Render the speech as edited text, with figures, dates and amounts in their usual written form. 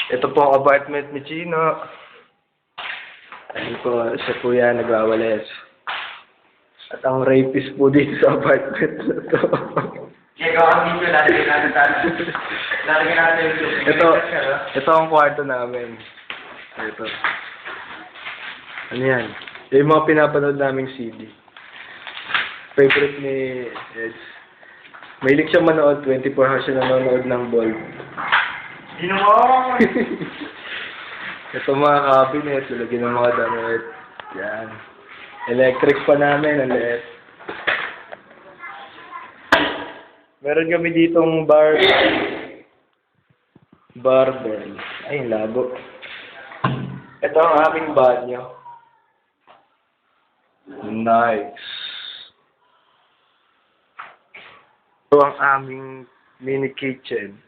Ito po ang apartment ni Chino. Ayun po, siya po yan, nagwawalis. At ang rapist po dito sa apartment na to. Gagawa ang video, lalagyan natin lalagyan natin yung ito ang kwarto namin. Ito. Ano yan? Yung mga pinapanood naming CD. Favorite ni Eds. Mahilig siya manood, 24 hours siya nanonood ng ball. Sino mo? Ito mga cabinet, lalagyan ng mga damit. Yan. Electric pa namin, ang liit. Meron kami ditong barbell. Ay, lago. Ito ang aming banyo. Nice. Ito ang aming mini kitchen.